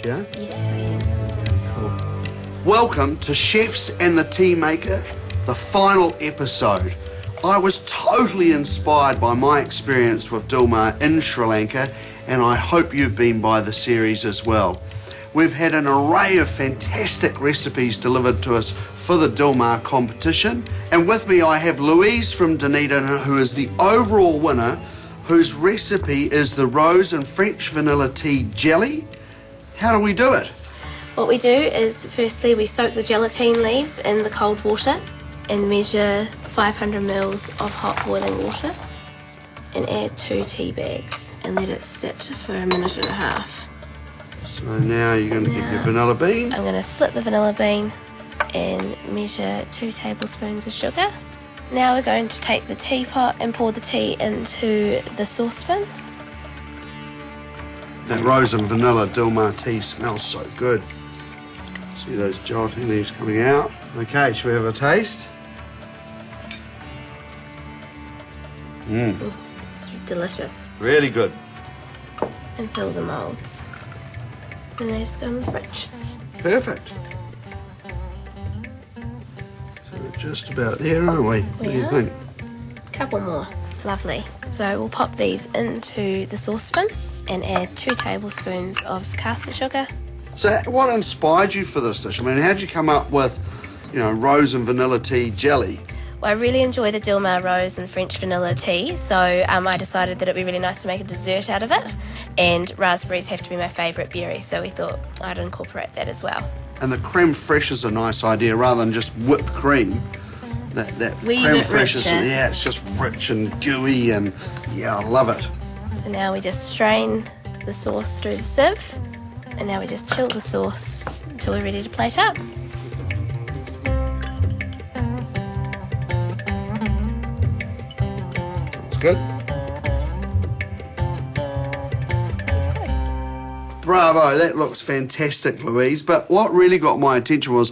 yeah? Yes, I am. Cool. Welcome to Chefs and the Teamaker, the final episode. I was totally inspired by my experience with Dilmah in Sri Lanka, and I hope you've been by the series as well. We've had an array of fantastic recipes delivered to us for the Dilmah competition, and with me I have Louise from Dunedin, who is the overall winner, whose recipe is the rose and French vanilla tea jelly. How do we do it? What we do is, firstly, we soak the gelatine leaves in the cold water and measure 500 mils of hot boiling water and add 2 tea bags and let it sit for a minute and a half. So now you're going to get your vanilla bean. I'm going to split the vanilla bean and measure 2 tablespoons of sugar. Now we're going to take the teapot and pour the tea into the saucepan. That rose and vanilla Dilmah tea smells so good. See those gelatine leaves coming out. Okay, shall we have a taste? It's delicious. Really good. And fill the moulds. And they just go in the fridge. Perfect. So we're just about there, aren't we? What do you think? Couple more. Lovely. So we'll pop these into the saucepan and add 2 tablespoons of caster sugar. So what inspired you for this dish? I mean, how'd you come up with, rose and vanilla tea jelly? Well, I really enjoy the Dilmah rose and French vanilla tea, so I decided that it'd be really nice to make a dessert out of it, and raspberries have to be my favourite berry, so we thought I'd incorporate that as well. And the creme fraiche is a nice idea rather than just whipped cream. That creme fraiche is, it's just rich and gooey, and I love it. So now we just strain the sauce through the sieve, and now we just chill the sauce until we're ready to plate up. Good. Bravo, that looks fantastic, Louise. But what really got my attention was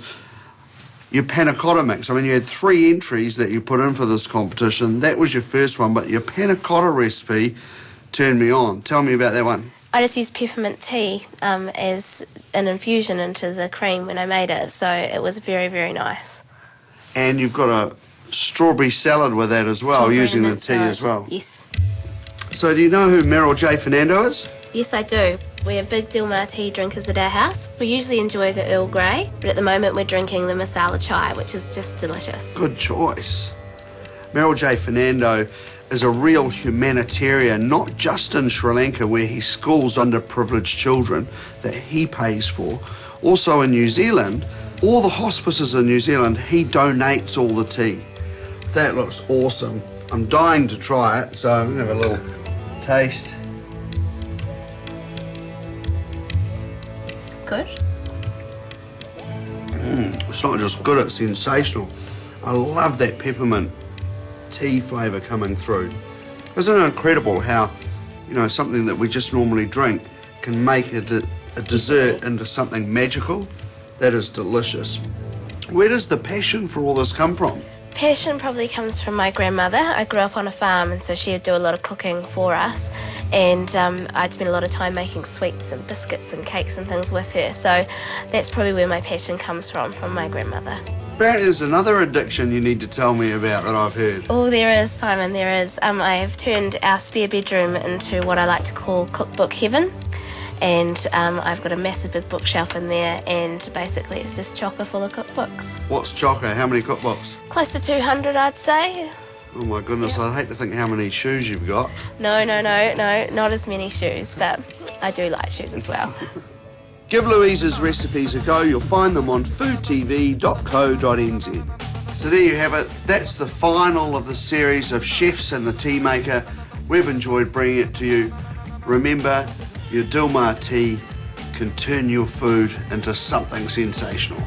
your panna cotta mix. I mean, you had 3 entries that you put in for this competition. That was your first one, but your panna cotta recipe turned me on. Tell me about that one. I just used peppermint tea as an infusion into the cream when I made it, so it was very, very nice. And you've got a strawberry salad with that as well, using the tea as well. Yes. So do you know who Meryl J. Fernando is? Yes, I do. We're big Dilmah tea drinkers at our house. We usually enjoy the Earl Grey, but at the moment we're drinking the masala chai, which is just delicious. Good choice. Meryl J. Fernando is a real humanitarian, not just in Sri Lanka, where he schools underprivileged children that he pays for. Also in New Zealand, all the hospices in New Zealand, he donates all the tea. That looks awesome. I'm dying to try it, so I'm going to have a little taste. Good? It's not just good, it's sensational. I love that peppermint tea flavour coming through. Isn't it incredible how, something that we just normally drink can make a dessert into something magical? That is delicious. Where does the passion for all this come from? Passion probably comes from my grandmother. I grew up on a farm, and so she would do a lot of cooking for us, and I'd spend a lot of time making sweets and biscuits and cakes and things with her, so that's probably where my passion comes from my grandmother. Apparently there's another addiction you need to tell me about that I've heard. Oh, there is, Simon, there is. I have turned our spare bedroom into what I like to call cookbook heaven. And I've got a massive big bookshelf in there, and basically it's just chocker full of cookbooks. What's chocker? How many cookbooks? Close to 200, I'd say. Oh my goodness, I'd hate to think how many shoes you've got. No, not as many shoes, but I do like shoes as well. Give Louise's recipes a go. You'll find them on foodtv.co.nz. So there you have it. That's the final of the series of Chefs and the Teamaker. We've enjoyed bringing it to you. Remember, your Dilmah tea can turn your food into something sensational.